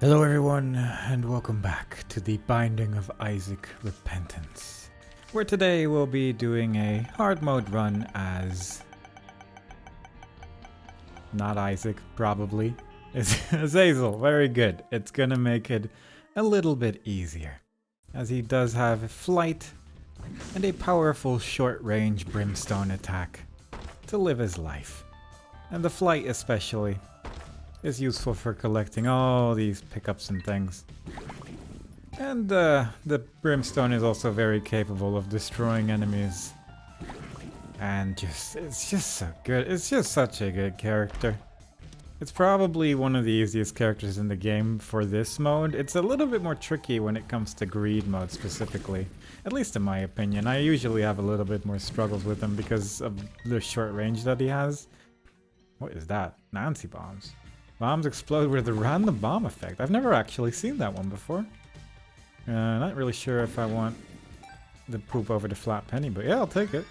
Hello everyone, and welcome back to the Binding of Isaac Repentance, where today we'll be doing a hard mode run as... not Isaac, probably. It's Azazel. Very good. It's gonna make it a little bit easier, as he does have flight and a powerful short-range brimstone attack to live his life. And the flight especially is useful for collecting all these pickups and things. And the brimstone is also very capable of destroying enemies. And it's just so good. It's just such a good character. It's probably one of the easiest characters in the game for this mode. It's a little bit more tricky when it comes to greed mode specifically. At least in my opinion. I usually have a little bit more struggles with him because of the short range that he has. What is that? Nancy bombs. Bombs explode with a random bomb effect. I've never actually seen that one before. Not really sure if I want the poop over the flat penny, but yeah, I'll take it.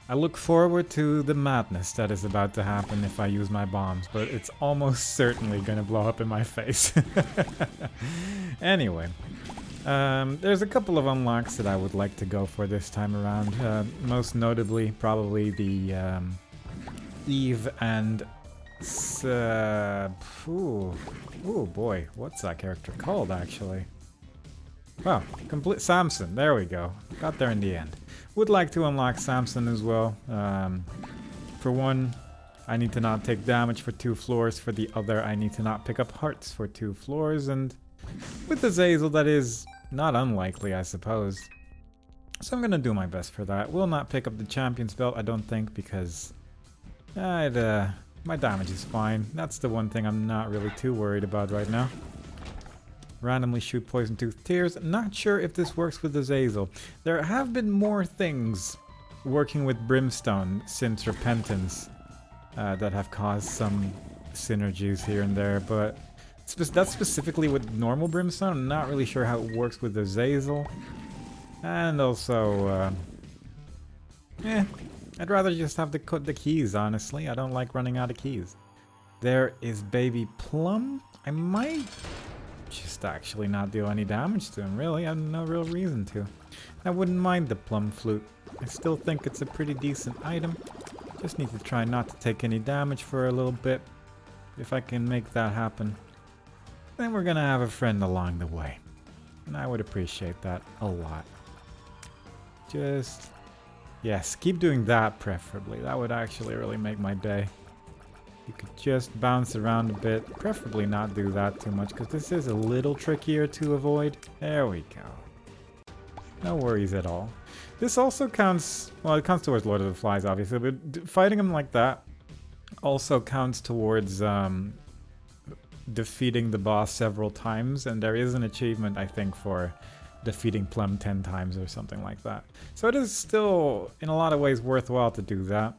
I look forward to the madness that is about to happen if I use my bombs, but it's almost certainly gonna blow up in my face. Anyway, there's a couple of unlocks that I would like to go for this time around. Most notably, probably the Eve and... ooh boy, what's that character called actually? Wow, complete Samson, there we go. Got there in the end. Would like to unlock Samson as well. For one, I need to not take damage for 2 floors. For the other, I need to not pick up hearts for 2 floors. And with Azazel, that is not unlikely, I suppose. So I'm gonna do my best for that. Will not pick up the champion's belt, I don't think, because my damage is fine. That's the one thing I'm not really too worried about right now. Randomly shoot poison tooth tears. Not sure if this works with Azazel. There have been more things working with brimstone since repentance that have caused some synergies here and there, but that's specifically with normal brimstone. I'm not really sure how it works with Azazel. And also, I'd rather just have the keys, honestly. I don't like running out of keys. There is Baby Plum. I might just actually not do any damage to him, really. I have no real reason to. I wouldn't mind the Plum Flute. I still think it's a pretty decent item. Just need to try not to take any damage for a little bit. If I can make that happen, then we're gonna have a friend along the way. And I would appreciate that a lot. Just... yes, keep doing that preferably. That would actually really make my day. You could just bounce around a bit. Preferably not do that too much, because this is a little trickier to avoid. There we go. No worries at all. This also counts... well, it counts towards Lord of the Flies, obviously, but fighting him like that also counts towards defeating the boss several times, and there is an achievement, I think, for defeating Plum 10 times or something like that. So it is still, in a lot of ways, worthwhile to do that.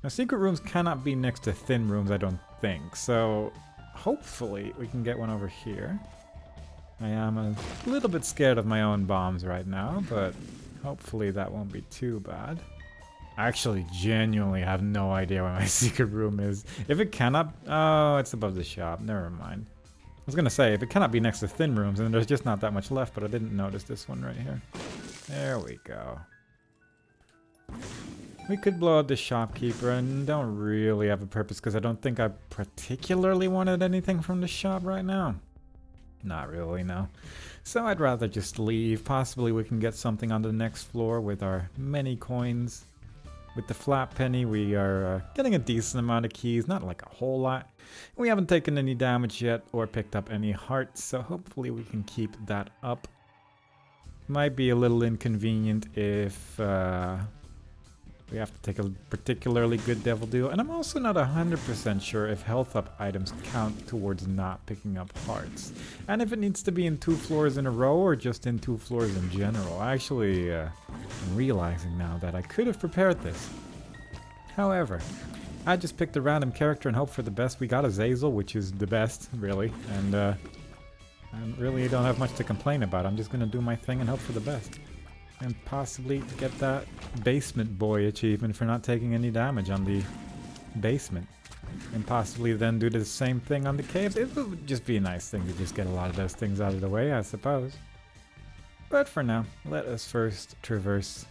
Now, secret rooms cannot be next to thin rooms, I don't think. So hopefully we can get one over here. I am a little bit scared of my own bombs right now, but hopefully that won't be too bad. I actually genuinely have no idea where my secret room is. If it cannot... oh, it's above the shop. Never mind. I was gonna say, if it cannot be next to thin rooms, then there's just not that much left, but I didn't notice this one right here. There we go. We could blow out the shopkeeper, and don't really have a purpose, because I don't think I particularly wanted anything from the shop right now. Not really, no. So I'd rather just leave. Possibly we can get something on the next floor with our many coins. With the flat penny, we are getting a decent amount of keys, not like a whole lot. We haven't taken any damage yet or picked up any hearts, so hopefully we can keep that up. Might be a little inconvenient if we have to take a particularly good Devil Deal, and I'm also not 100% sure if health up items count towards not picking up hearts. And if it needs to be in 2 floors in a row or just in 2 floors in general. Actually, I'm realizing now that I could have prepared this. However, I just picked a random character and hope for the best. We got Azazel, which is the best, really, and I really don't have much to complain about. I'm just gonna do my thing and hope for the best. And possibly get that basement boy achievement for not taking any damage on the basement. and possibly then do the same thing on the caves. It would just be a nice thing to just get a lot of those things out of the way, I suppose. But for now, let us first traverse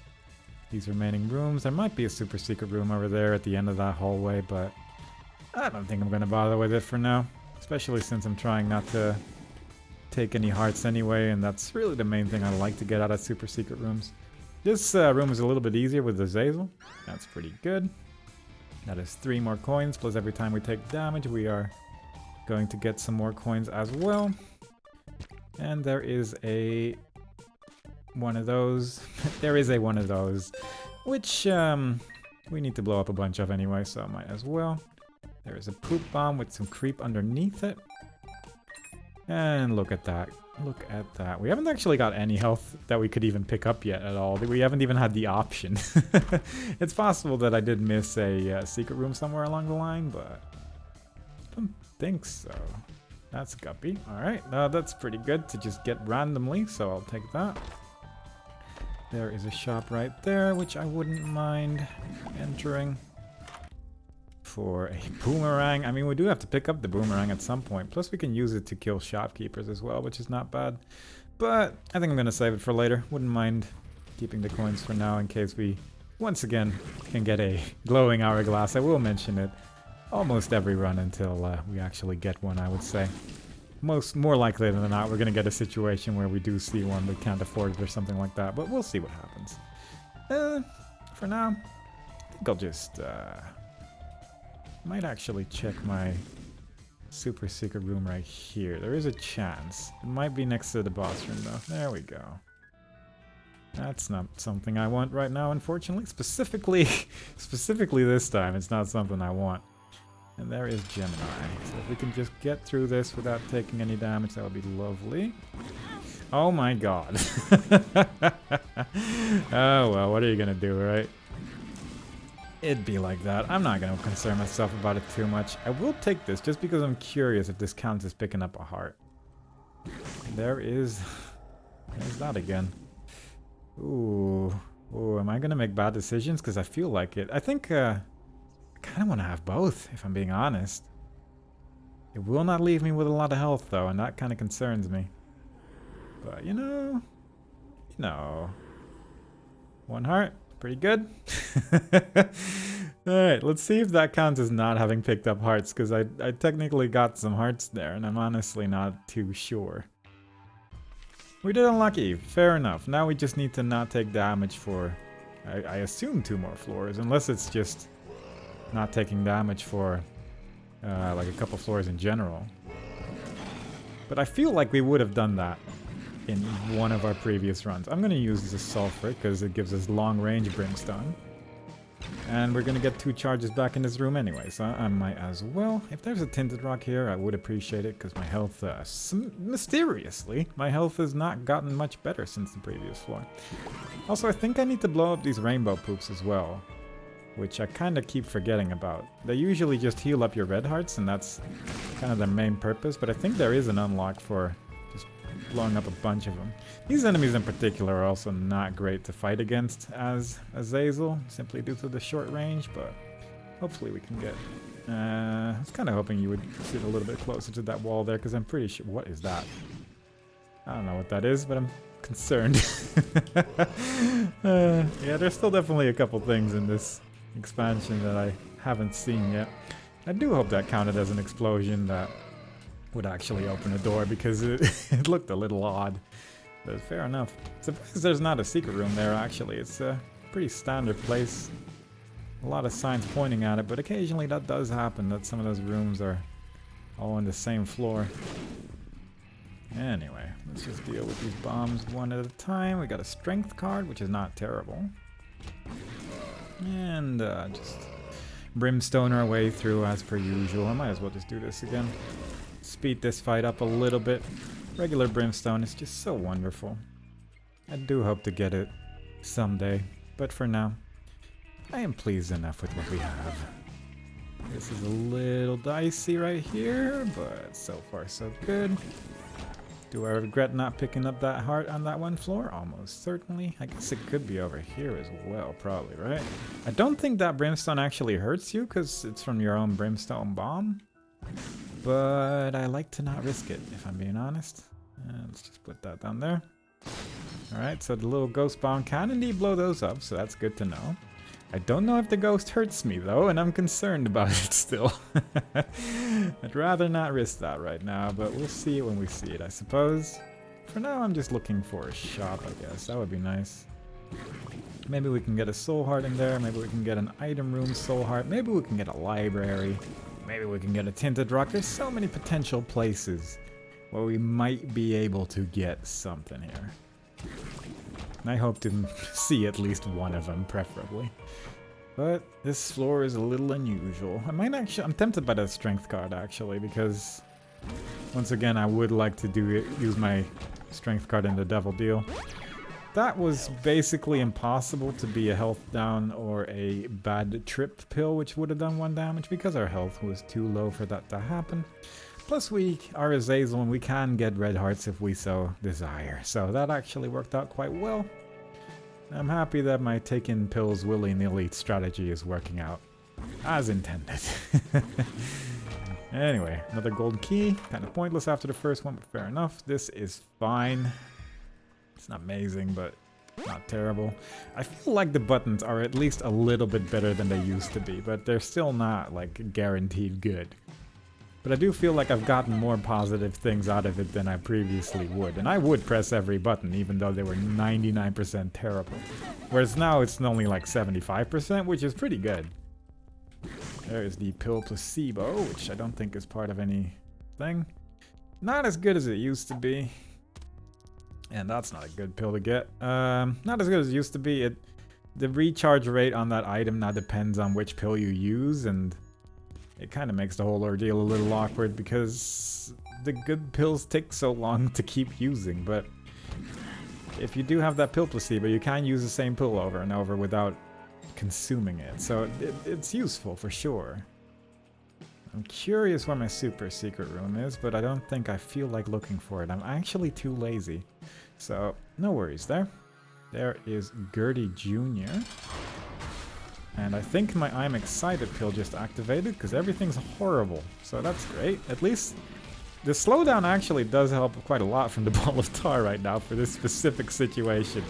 these remaining rooms. There might be a super secret room over there at the end of that hallway, but I don't think I'm going to bother with it for now. Especially since I'm trying not to take any hearts anyway, and that's really the main thing I like to get out of super secret rooms. This room is a little bit easier with the Azazel. That's pretty good. That is 3 more coins, plus every time we take damage we are going to get some more coins as well. And there is a one of those. There is a one of those, which we need to blow up a bunch of anyway, so I might as well. There is a poop bomb with some creep underneath it. And look at that. Look at that. We haven't actually got any health that we could even pick up yet at all. We haven't even had the option. It's possible that I did miss a secret room somewhere along the line, but I don't think so. That's guppy. Alright, that's pretty good to just get randomly, so I'll take that. There is a shop right there, which I wouldn't mind entering. For a boomerang. I mean, we do have to pick up the boomerang at some point. Plus, we can use it to kill shopkeepers as well, which is not bad. But I think I'm going to save it for later. Wouldn't mind keeping the coins for now in case we, once again, can get a glowing hourglass. I will mention it almost every run until we actually get one, I would say. More likely than not, we're going to get a situation where we do see one but can't afford it or something like that. But we'll see what happens. For now, I think I'll just... might actually check my super secret room right here. There is a chance. It might be next to the boss room though. There we go. That's not something I want right now, unfortunately. Specifically this time, it's not something I want. And there is Gemini. So if we can just get through this without taking any damage, that would be lovely. Oh my god. Oh well, what are you gonna do, right? It'd be like that. I'm not going to concern myself about it too much. I will take this just because I'm curious if this counts as picking up a heart. There's that again. Ooh. Ooh, am I going to make bad decisions? Because I feel like it. I think I kind of want to have both, if I'm being honest. It will not leave me with a lot of health, though, and that kind of concerns me. But, you know... One heart. Pretty good. Alright, let's see if that counts as not having picked up hearts, because I technically got some hearts there, and I'm honestly not too sure. We did unlock Eve, fair enough. Now we just need to not take damage for, I assume 2 more floors, unless it's just not taking damage for like a couple floors in general. But I feel like we would have done that in one of our previous runs. I'm going to use the sulfur because it gives us long range brimstone. And we're going to get 2 charges back in this room anyway, so I might as well. If there's a tinted rock here, I would appreciate it because my health, mysteriously, my health has not gotten much better since the previous floor. Also, I think I need to blow up these rainbow poops as well, which I kind of keep forgetting about. They usually just heal up your red hearts, and that's kind of their main purpose, but I think there is an unlock for blowing up a bunch of them. These enemies in particular are also not great to fight against as Azazel, simply due to the short range, but hopefully we can get... I was kind of hoping you would sit a little bit closer to that wall there, because I'm pretty sure... What is that? I don't know what that is, but I'm concerned. Yeah, there's still definitely a couple things in this expansion that I haven't seen yet. I do hope that counted as an explosion that would actually open a door, because it looked a little odd. But fair enough. Surprised there's not a secret room there, actually. It's a pretty standard place. A lot of signs pointing at it, but occasionally that does happen, that some of those rooms are all on the same floor. Anyway, let's just deal with these bombs one at a time. We got a strength card, which is not terrible. And just brimstone our way through as per usual. I might as well just do this again. Speed this fight up a little bit. Regular brimstone is just so wonderful. I do hope to get it someday, but for now, I am pleased enough with what we have. This is a little dicey right here, but so far so good. Do I regret not picking up that heart on that one floor? Almost certainly. I guess it could be over here as well, probably, right? I don't think that brimstone actually hurts you because it's from your own brimstone bomb. But I like to not risk it, if I'm being honest. Let's just put that down there. Alright, so the little ghost bomb can indeed blow those up, so that's good to know. I don't know if the ghost hurts me though, and I'm concerned about it still. I'd rather not risk that right now, but we'll see it when we see it, I suppose. For now, I'm just looking for a shop, I guess. That would be nice. Maybe we can get a soul heart in there. Maybe we can get an item room soul heart. Maybe we can get a library. Maybe we can get a tinted rock. There's so many potential places where we might be able to get something here. And I hope to see at least one of them, preferably. But this floor is a little unusual. I'm tempted by the strength card, actually, because once again, I would like to use my strength card in the devil deal. That was basically impossible to be a health down or a bad trip pill, which would have done 1 damage because our health was too low for that to happen. Plus we are Azazel and we can get red hearts if we so desire. So that actually worked out quite well. I'm happy that my taking pills willy-nilly strategy is working out as intended. Anyway, another gold key. Kind of pointless after the first one, but fair enough. This is fine. It's not amazing, but not terrible. I feel like the buttons are at least a little bit better than they used to be, but they're still not, like, guaranteed good. But I do feel like I've gotten more positive things out of it than I previously would. And I would press every button, even though they were 99% terrible. Whereas now it's only like 75%, which is pretty good. There's the pill placebo, which I don't think is part of anything. Not as good as it used to be. And that's not a good pill to get. Not as good as it used to be. The recharge rate on that item now depends on which pill you use, and it kind of makes the whole ordeal a little awkward because the good pills take so long to keep using. But if you do have that pill placebo, you can use the same pill over and over without consuming it. So it's useful for sure. I'm curious where my super secret room is, but I don't think I feel like looking for it. I'm actually too lazy. So no worries there. There is Gertie Jr. And I think my I'm excited pill just activated because everything's horrible. So that's great. At least the slowdown actually does help quite a lot from the ball of tar right now for this specific situation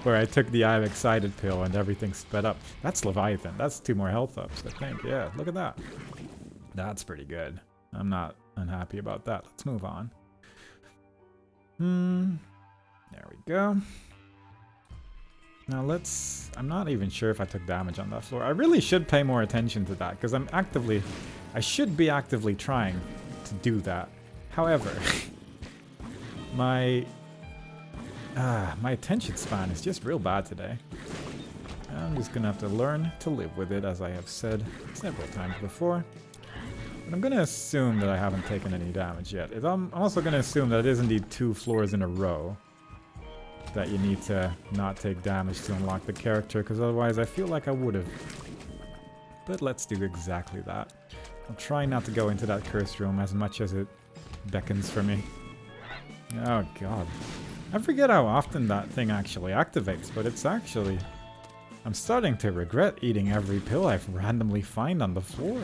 where I took the I'm excited pill and everything sped up. That's Leviathan. That's 2 more health ups, I think. Yeah, look at that. That's pretty good. I'm not unhappy about that. Let's move on. There we go. Now I'm not even sure if I took damage on that floor. I really should pay more attention to that, because I should be actively trying to do that. However, my attention span is just real bad today. I'm just gonna have to learn to live with it, as I have said several times before. But I'm gonna assume that I haven't taken any damage yet. I'm also gonna assume that it is indeed 2 floors in a row that you need to not take damage to unlock the character, because otherwise I feel like I would have. But let's do exactly that. I'll try not to go into that cursed room as much as it beckons for me. Oh god. I forget how often that thing actually activates, but it's actually... I'm starting to regret eating every pill I randomly find on the floor.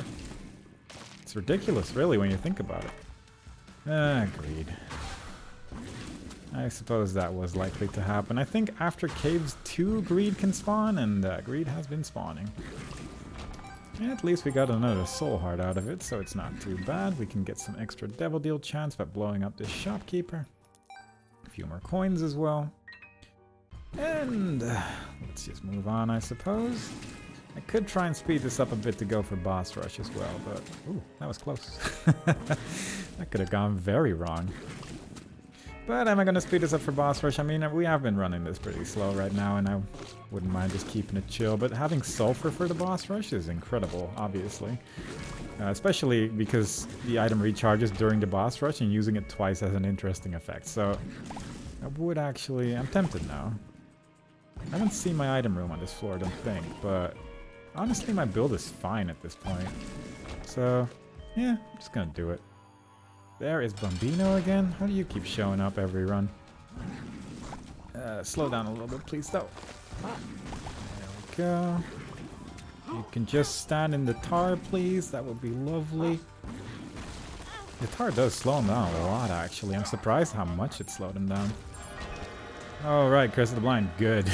It's ridiculous, really, when you think about it. Greed. I suppose that was likely to happen. I think after Caves 2, Greed can spawn, and Greed has been spawning. At least we got another soul heart out of it, so it's not too bad. We can get some extra devil deal chance by blowing up this shopkeeper. A few more coins as well. And let's just move on, I suppose. I could try and speed this up a bit to go for boss rush as well, but... Ooh, that was close. That could have gone very wrong. But am I going to speed this up for boss rush? I mean, we have been running this pretty slow right now, and I wouldn't mind just keeping it chill. But having sulfur for the boss rush is incredible, obviously. Especially because the item recharges during the boss rush, and using it twice has an interesting effect. So, I would actually... I'm tempted now. I haven't seen my item room on this floor, I don't think, but... Honestly, my build is fine at this point. So, yeah, I'm just gonna do it. There is Bambino again. How do you keep showing up every run? Slow down a little bit, please, though. There we go. You can just stand in the tar, please. That would be lovely. The tar does slow him down a lot, actually. I'm surprised how much it slowed him down. Oh, right. Curse of the Blind. Good.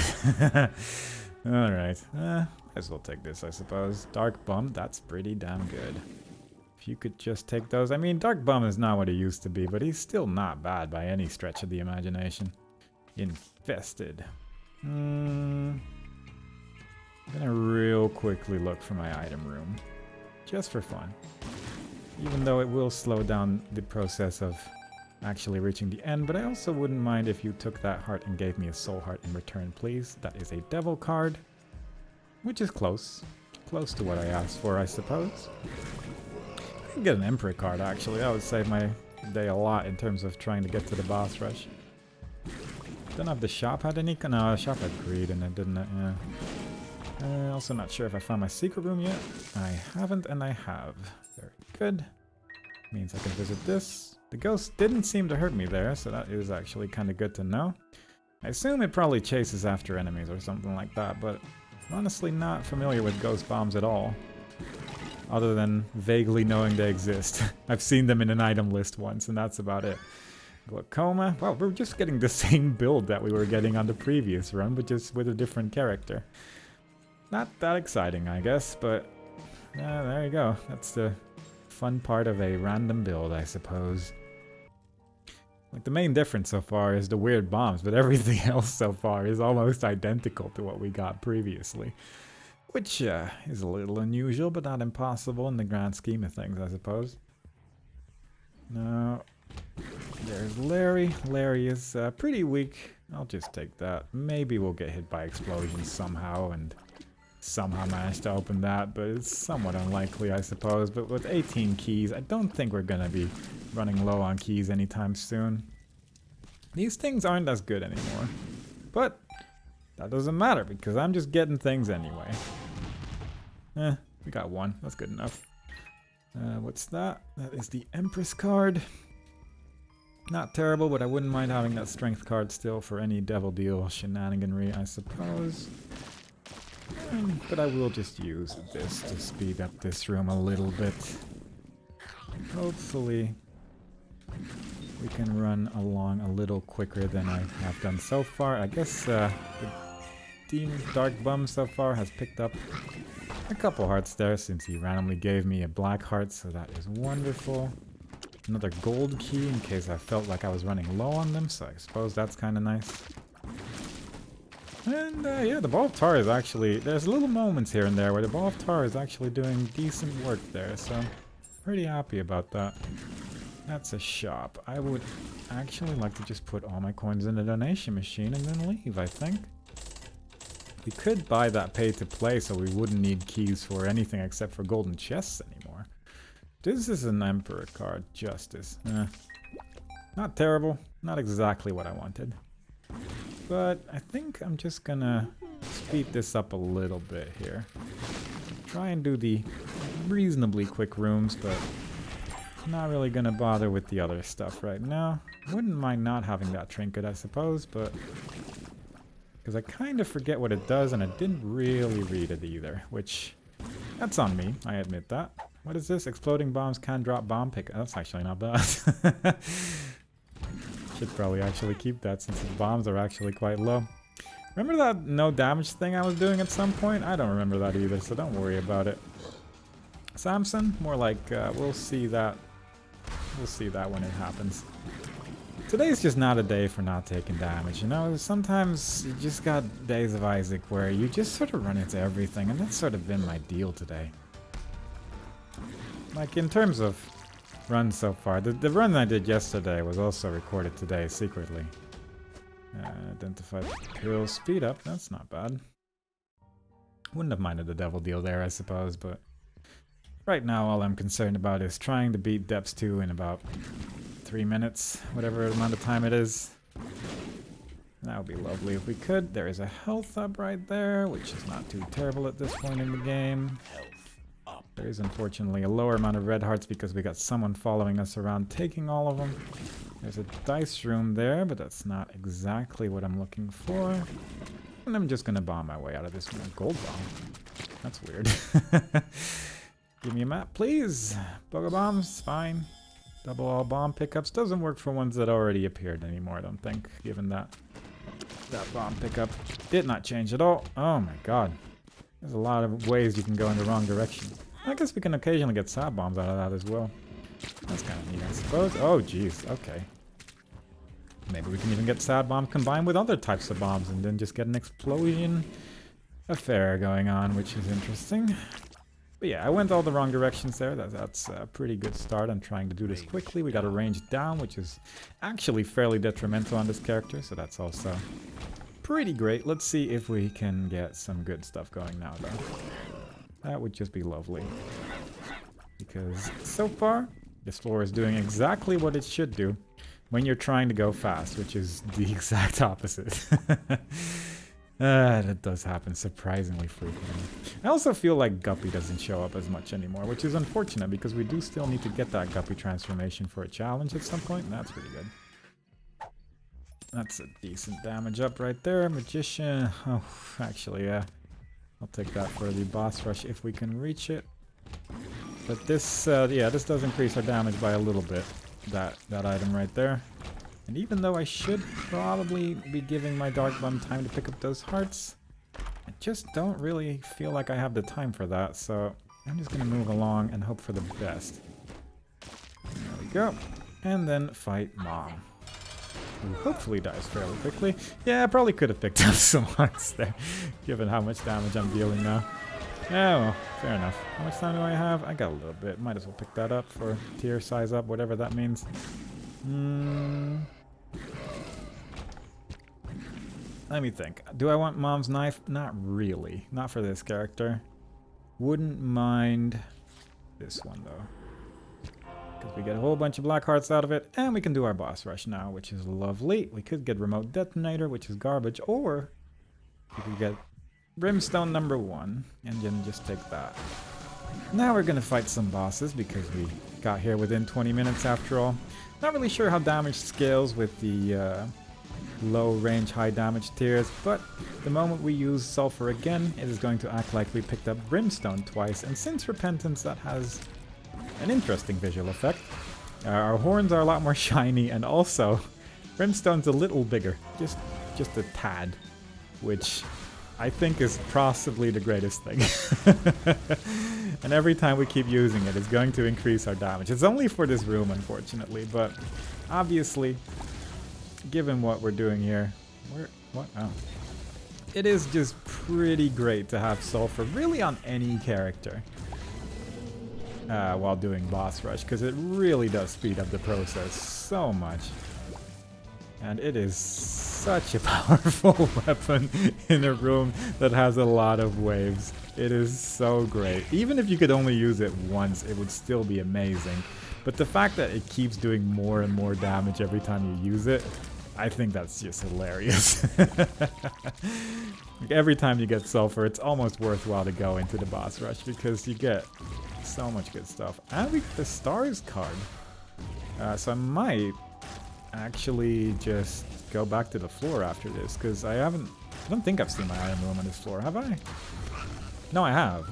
Alright. Might as well take this, I suppose. Dark Bum. That's pretty damn good. If you could just take those. I mean, Dark Bum is not what he used to be, but he's still not bad by any stretch of the imagination. Infested. I'm gonna real quickly look for my item room. Just for fun. Even though it will slow down the process of actually reaching the end, but I also wouldn't mind if you took that heart and gave me a soul heart in return, please. That is a devil card, which is close. Close to what I asked for, I suppose. I can get an Emperor card, actually. That would save my day a lot in terms of trying to get to the boss rush. Don't know if the shop had any... No, the shop had greed in it, didn't it? Yeah. Also not sure if I found my secret room yet. I haven't, and I have. Very good. Means I can visit this. The ghost didn't seem to hurt me there, so that is actually kind of good to know. I assume it probably chases after enemies or something like that, but I'm honestly not familiar with ghost bombs at all. Other than vaguely knowing they exist. I've seen them in an item list once, and that's about it. Glaucoma. Well, we're just getting the same build that we were getting on the previous run, but just with a different character. Not that exciting, I guess, but there you go. That's the fun part of a random build, I suppose. Like, the main difference so far is the weird bombs, but everything else so far is almost identical to what we got previously. Which is a little unusual, but not impossible in the grand scheme of things, I suppose. Now, there's Larry. Larry is pretty weak. I'll just take that. Maybe we'll get hit by explosions somehow and somehow manage to open that, but it's somewhat unlikely, I suppose. But with 18 keys, I don't think we're gonna be running low on keys anytime soon. These things aren't as good anymore. But that doesn't matter, because I'm just getting things anyway. We got one. That's good enough. What's that? That is the Empress card. Not terrible, but I wouldn't mind having that strength card still for any devil deal shenaniganry, I suppose. But I will just use this to speed up this room a little bit. Hopefully we can run along a little quicker than I have done so far. I guess the Demon Dark Bum so far has picked up a couple hearts there since he randomly gave me a black heart, so that is wonderful. Another gold key in case I felt like I was running low on them, so I suppose that's kind of nice. And yeah, the Ball of Tar is actually, there's little moments here and there where the Ball of Tar is actually doing decent work there, so I'm pretty happy about that. That's a shop. I would actually like to just put all my coins in the donation machine and then leave, I think. We could buy that pay to play so we wouldn't need keys for anything except for golden chests anymore. This is an Emperor card, Justice. Not terrible, not exactly what I wanted. But I think I'm just gonna speed this up a little bit here. Try and do the reasonably quick rooms, but not really gonna bother with the other stuff right now. Wouldn't mind not having that trinket, I suppose, but because I kind of forget what it does and I didn't really read it either, which that's on me, I admit that. What is this? Exploding bombs can drop bomb pick. That's actually not bad. Should probably actually keep that since the bombs are actually quite low. Remember that no damage thing I was doing at some point? I don't remember that either, so don't worry about it. Samson? More like we'll see that. We'll see that when it happens. Today's just not a day for not taking damage, you know? Sometimes you just got days of Isaac where you just sort of run into everything, and that's sort of been my deal today. Like, in terms of runs so far, the run I did yesterday was also recorded today secretly. Identified pill speed up, that's not bad. Wouldn't have minded the devil deal there, I suppose, but right now all I'm concerned about is trying to beat Depths 2 in about 3 minutes, whatever amount of time it is. That would be lovely if we could. There is a health up right there, which is not too terrible at this point in the game. Health up. There is unfortunately a lower amount of red hearts because we got someone following us around taking all of them. There's a dice room there, but that's not exactly what I'm looking for. And I'm just gonna bomb my way out of this one. Gold bomb. That's weird. Give me a map, please. Bugger bombs, fine. Double all bomb pickups doesn't work for ones that already appeared anymore, I don't think, given that that bomb pickup did not change at all. Oh my god. There's a lot of ways you can go in the wrong direction. I guess we can occasionally get sab bombs out of that as well. That's kind of neat, I suppose. Oh, jeez. Okay. Maybe we can even get sad bomb combined with other types of bombs and then just get an explosion affair going on, which is interesting. But yeah, I went all the wrong directions there. That's a pretty good start. I'm trying to do this quickly. We got a range down, which is actually fairly detrimental on this character, so that's also pretty great. Let's see if we can get some good stuff going now, though. That would just be lovely. Because so far, this floor is doing exactly what it should do when you're trying to go fast, which is the exact opposite. That does happen surprisingly frequently. I also feel like Guppy doesn't show up as much anymore, which is unfortunate because we do still need to get that Guppy transformation for a challenge at some point, and that's pretty good. That's a decent damage up right there. Magician. Oh, actually, yeah. I'll take that for the boss rush if we can reach it. But this, yeah, this does increase our damage by a little bit. That item right there. And even though I should probably be giving my Dark Bum time to pick up those hearts, I just don't really feel like I have the time for that, so I'm just going to move along and hope for the best. There we go. And then fight Mom, who hopefully dies fairly quickly. Yeah, I probably could have picked up some hearts there, given how much damage I'm dealing now. Yeah, well, fair enough. How much time do I have? I got a little bit. Might as well pick that up for tier size up, whatever that means. Let me think. Do I want Mom's knife? Not really. Not for this character. Wouldn't mind this one, though. Because we get a whole bunch of black hearts out of it, and we can do our boss rush now, which is lovely. We could get remote detonator, which is garbage, or we could get brimstone number 1, and then just take that. Now we're going to fight some bosses, because we got here within 20 minutes after all. Not really sure how damage scales with the low range, high damage tiers, but the moment we use sulfur again, it is going to act like we picked up brimstone twice, and since repentance, that has an interesting visual effect. Our horns are a lot more shiny, and also brimstone's a little bigger, just a tad, which I think is possibly the greatest thing. And every time we keep using it, it's going to increase our damage. It's only for this room, unfortunately, but obviously, given what we're doing here, oh. It is just pretty great to have sulfur really on any character while doing boss rush, because it really does speed up the process so much. And it is such a powerful weapon in a room that has a lot of waves. It is so great. Even if you could only use it once, it would still be amazing. But the fact that it keeps doing more and more damage every time you use it, I think that's just hilarious. Like every time you get sulfur, it's almost worthwhile to go into the boss rush because you get so much good stuff. And we got the stars card. So I might actually just go back to the floor after this, because I don't think I've seen my item room on this floor, have I? No, I have.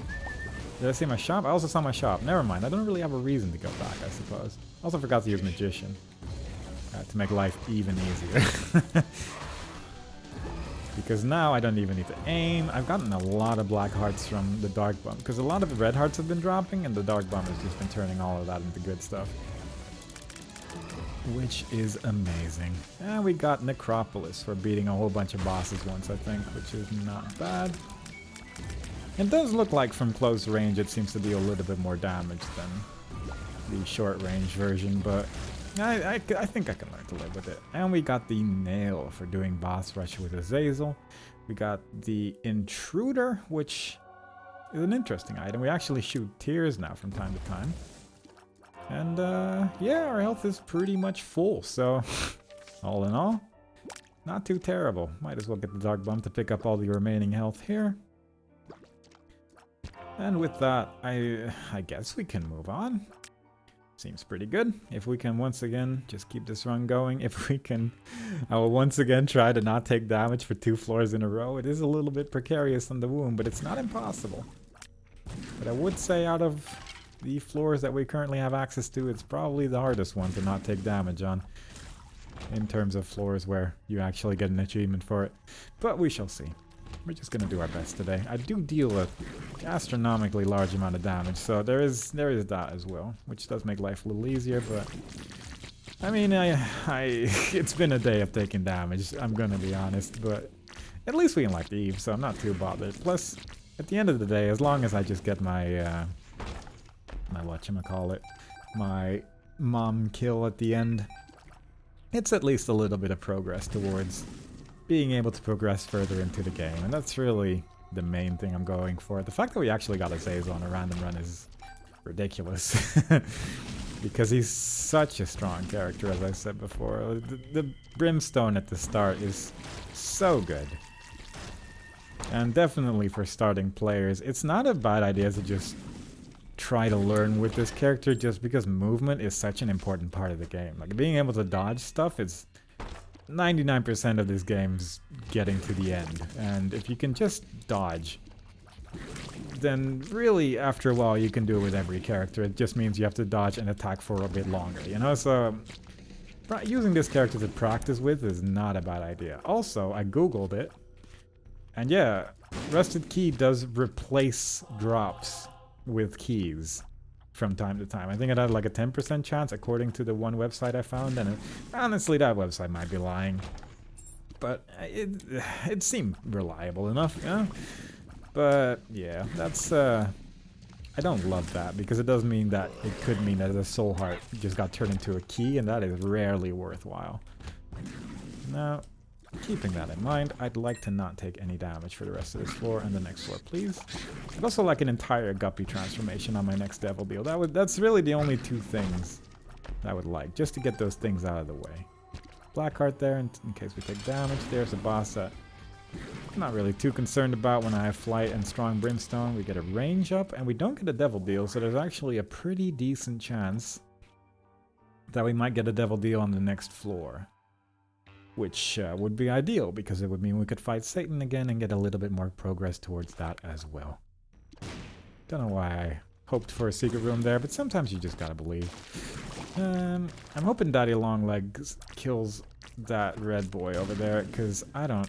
Did I see my shop? I also saw my shop. Never mind, I don't really have a reason to go back, I suppose. Also forgot to use Magician to make life even easier. Because now I don't even need to aim. I've gotten a lot of black hearts from the Dark Bum, because a lot of the red hearts have been dropping, and the Dark Bum has just been turning all of that into good stuff. Which is amazing. And we got Necropolis for beating a whole bunch of bosses once, I think, which is not bad. It does look like from close range it seems to deal a little bit more damage than the short range version, but I think I can learn to live with it. And we got the nail for doing boss rush with Azazel. We got the intruder, which is an interesting item. We actually shoot tears now from time to time. And yeah, our health is pretty much full, so all in all, not too terrible. Might as well get the Dark Bum to pick up all the remaining health here. And with that, I guess we can move on. Seems pretty good. If we can once again just keep this run going, if we can, I will once again try to not take damage for 2 floors in a row. It is a little bit precarious on the wound, but it's not impossible. But I would say out of the floors that we currently have access to, it's probably the hardest one to not take damage on. In terms of floors where you actually get an achievement for it. But we shall see. We're just gonna do our best today. I do deal a astronomically large amount of damage, so there is that as well, which does make life a little easier, but I mean, it's been a day of taking damage, I'm gonna be honest, but at least we can like Eve, so I'm not too bothered. Plus, at the end of the day, as long as I just get my whatchamacallit, my mom kill at the end, it's at least a little bit of progress towards being able to progress further into the game, and that's really the main thing I'm going for. The fact that we actually got Azazel on a random run is ridiculous. Because he's such a strong character, as I said before. The Brimstone at the start is so good. And definitely for starting players, it's not a bad idea to just try to learn with this character, just because movement is such an important part of the game. Like, being able to dodge stuff is 99% of this game's getting to the end, and if you can just dodge, then really after a while you can do it with every character. It just means you have to dodge and attack for a bit longer, you know? So using this character to practice with is not a bad idea. Also, I googled it, and yeah, Rusted Key does replace drops with keys from time to time. I think it had like a 10% chance according to the one website I found, and honestly that website might be lying, but it seemed reliable enough, yeah. But yeah, that's I don't love that, because it does mean that it could mean that the soul heart just got turned into a key, and that is rarely worthwhile. Now, keeping that in mind, I'd like to not take any damage for the rest of this floor and the next floor, please. I'd also like an entire Guppy transformation on my next Devil Deal. That's really the only 2 things I would like, just to get those things out of the way. Blackheart there, in case we take damage. There's a boss that I'm not really too concerned about when I have Flight and Strong Brimstone. We get a range up, and we don't get a Devil Deal, so there's actually a pretty decent chance that we might get a Devil Deal on the next floor. Which would be ideal, because it would mean we could fight Satan again and get a little bit more progress towards that as well. Don't know why I hoped for a secret room there, but sometimes you just gotta believe. I'm hoping Daddy Longlegs kills that red boy over there, because I don't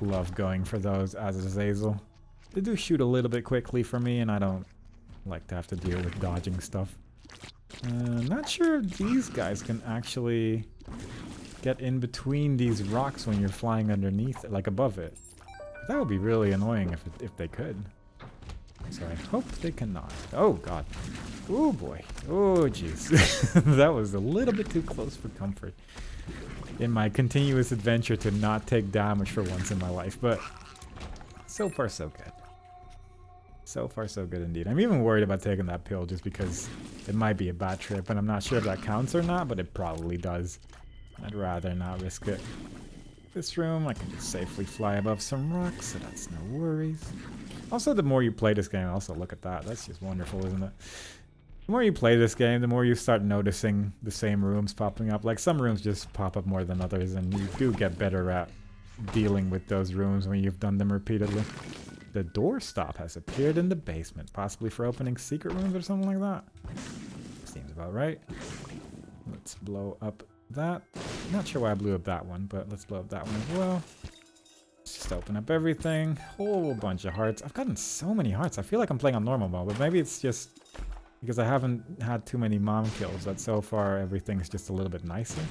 love going for those as Azazel. They do shoot a little bit quickly for me, and I don't like to have to deal with dodging stuff. Not sure if these guys can actually get in between these rocks when you're flying underneath it, like above it. That would be really annoying if they could. So I hope they cannot. Oh god. Oh boy. Oh jeez. That was a little bit too close for comfort in my continuous adventure to not take damage for once in my life, but so far so good. So far so good indeed. I'm even worried about taking that pill just because it might be a bad trip, and I'm not sure if that counts or not, but it probably does. I'd rather not risk it. This room, I can just safely fly above some rocks, so that's no worries. Also, the more you play this game, also look at that. That's just wonderful, isn't it? The more you play this game, the more you start noticing the same rooms popping up. Like, some rooms just pop up more than others, and you do get better at dealing with those rooms when you've done them repeatedly. The doorstop has appeared in the basement, possibly for opening secret rooms or something like that. Seems about right. Let's blow up that. Not sure why I blew up that one, but let's blow up that one as well. Let's just open up everything. Whole bunch of hearts. I've gotten so many hearts. I feel like I'm playing on normal mode, but maybe it's just because I haven't had too many mom kills that so far everything's just a little bit nicer.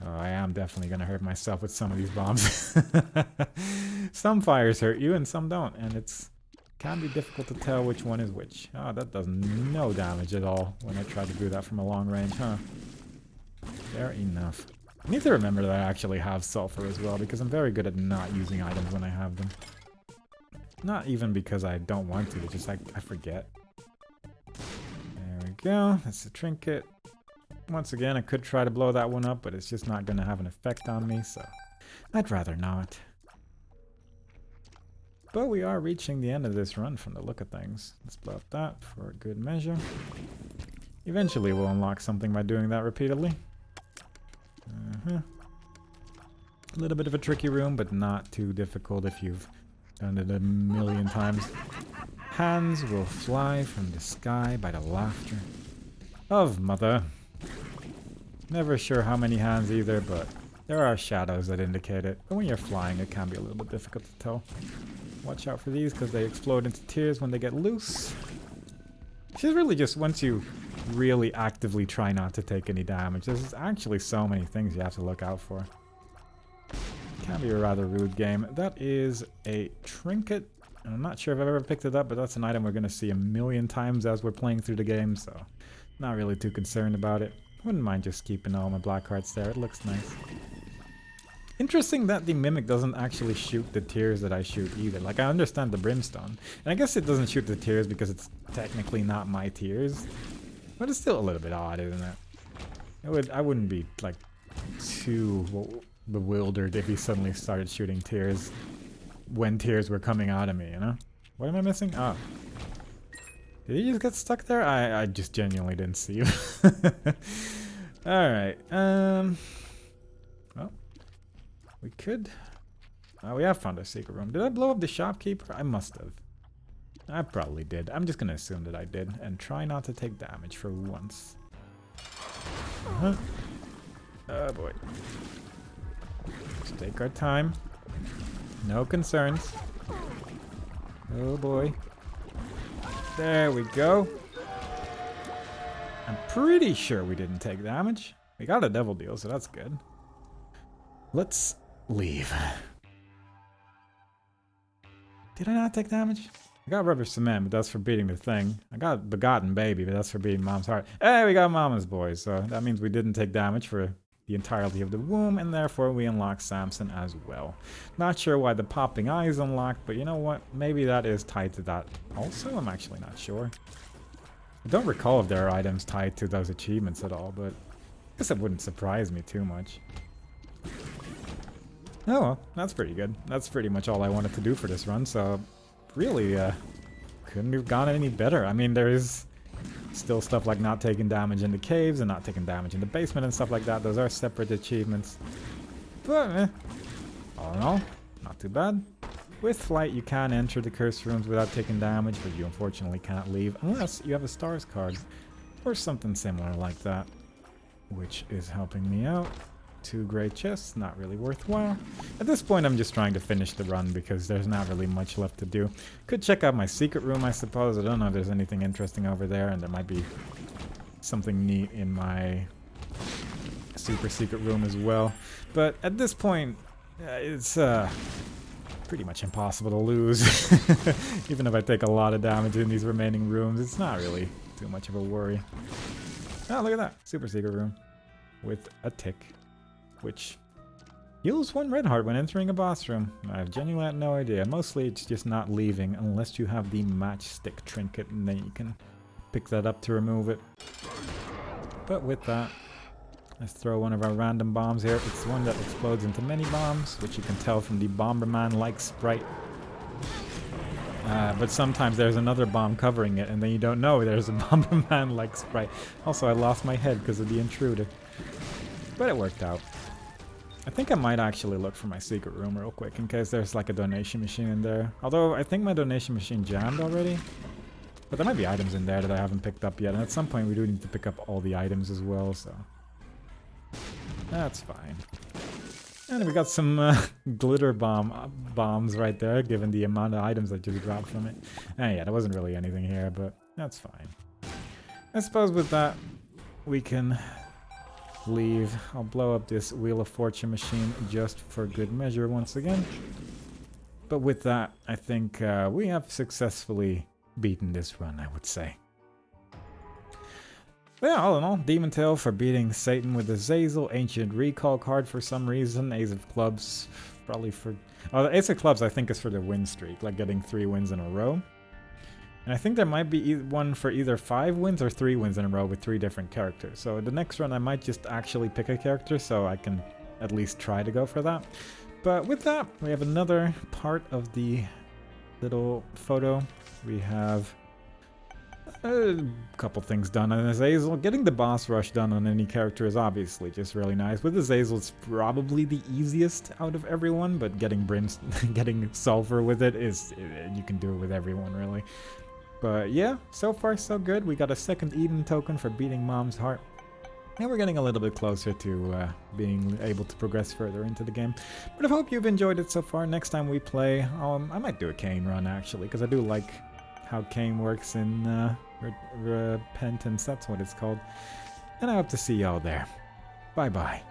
Oh, I am definitely going to hurt myself with some of these bombs. Some fires hurt you and some don't, and it can be difficult to tell which one is which. Oh, that does no damage at all when I try to do that from a long range, huh? Fair enough. I need to remember that I actually have sulfur as well, because I'm very good at not using items when I have them. Not even because I don't want to, it's just I forget. There we go, that's the trinket. Once again, I could try to blow that one up, but it's just not going to have an effect on me, so I'd rather not. But we are reaching the end of this run from the look of things. Let's blow up that for a good measure. Eventually we'll unlock something by doing that repeatedly. A little bit of a tricky room, but not too difficult if you've done it a million times. Hands will fly from the sky by the laughter of Mother. Never sure how many hands either, but there are shadows that indicate it. But when you're flying, it can be a little bit difficult to tell. Watch out for these because they explode into tears when they get loose. She's really just, once you really actively try not to take any damage, there's actually so many things you have to look out for. Can be a rather rude game. That is a trinket. And I'm not sure if I've ever picked it up, but that's an item we're going to see a million times as we're playing through the game, so not really too concerned about it. Wouldn't mind just keeping all my black hearts there. It looks nice. Interesting that the Mimic doesn't actually shoot the tears that I shoot either. Like, I understand the Brimstone. And I guess it doesn't shoot the tears because it's technically not my tears. But it's still a little bit odd, isn't it? I wouldn't be, like, too bewildered if he suddenly started shooting tears when tears were coming out of me, you know? What am I missing? Oh. Did he just get stuck there? I just genuinely didn't see you. Alright, well, we could... Oh, we have found a secret room. Did I blow up the shopkeeper? I must have. I probably did. I'm just gonna assume that I did, and try not to take damage for once. Oh boy. Let's take our time. No concerns. Oh boy. There we go. I'm pretty sure we didn't take damage. We got a devil deal, so that's good. Let's leave. Did I not take damage? I got rubber cement, but that's for beating the thing. I got begotten baby, but that's for beating mom's heart. Hey, we got mama's boy, so that means we didn't take damage for the entirety of the womb, and therefore we unlock Samson as well. Not sure why the popping eye is unlocked, but you know what? Maybe that is tied to that also. I'm actually not sure. I don't recall if there are items tied to those achievements at all, but I guess it wouldn't surprise me too much. Oh well, that's pretty good. That's pretty much all I wanted to do for this run, so really couldn't have gone any better. I mean, there is still stuff like not taking damage in the caves and not taking damage in the basement and stuff like that. Those are separate achievements. But all in all, not too bad. With flight, you can enter the cursed rooms without taking damage, but you unfortunately can't leave unless you have a stars card or something similar like that, which is helping me out. 2 great chests, not really worthwhile. At this point, I'm just trying to finish the run because there's not really much left to do. Could check out my secret room, I suppose. I don't know if there's anything interesting over there, and there might be something neat in my super secret room as well. But at this point, it's pretty much impossible to lose. Even if I take a lot of damage in these remaining rooms, it's not really too much of a worry. Oh, look at that. Super secret room with a tick, which heals 1 red heart when entering a boss room. I've genuinely had no idea. Mostly it's just not leaving unless you have the matchstick trinket, and then you can pick that up to remove it. But with that, let's throw one of our random bombs here. It's one that explodes into many bombs, which you can tell from the Bomberman-like sprite. But sometimes there's another bomb covering it, and then you don't know there's a Bomberman-like sprite. Also, I lost my head because of the intruder. But it worked out. I think I might actually look for my secret room real quick in case there's like a donation machine in there. Although I think my donation machine jammed already. But there might be items in there that I haven't picked up yet. And at some point we do need to pick up all the items as well, so that's fine. And we got some glitter bombs right there, given the amount of items that just dropped from it. And yeah, there wasn't really anything here, but that's fine. I suppose with that, we can leave. I'll blow up this Wheel of Fortune machine just for good measure once again. But with that, I think we have successfully beaten this run, I would say. But yeah, all in all, Demon Tail for beating Satan with Azazel, Ancient Recall card for some reason, Ace of Clubs probably for... Oh, the Ace of Clubs I think is for the win streak, like getting 3 wins in a row. And I think there might be one for either 5 wins or 3 wins in a row with 3 different characters. So the next run I might just actually pick a character so I can at least try to go for that. But with that, we have another part of the little photo. We have a couple things done on Azazel. Getting the boss rush done on any character is obviously just really nice. With Azazel, it's probably the easiest out of everyone, but getting getting Sulfur with it is, you can do it with everyone really. But yeah, so far so good. We got a second Eden token for beating Mom's heart. And we're getting a little bit closer to being able to progress further into the game. But I hope you've enjoyed it so far. Next time we play, I might do a Kain run actually, because I do like how Kain works in Repentance, that's what it's called. And I hope to see y'all there. Bye bye.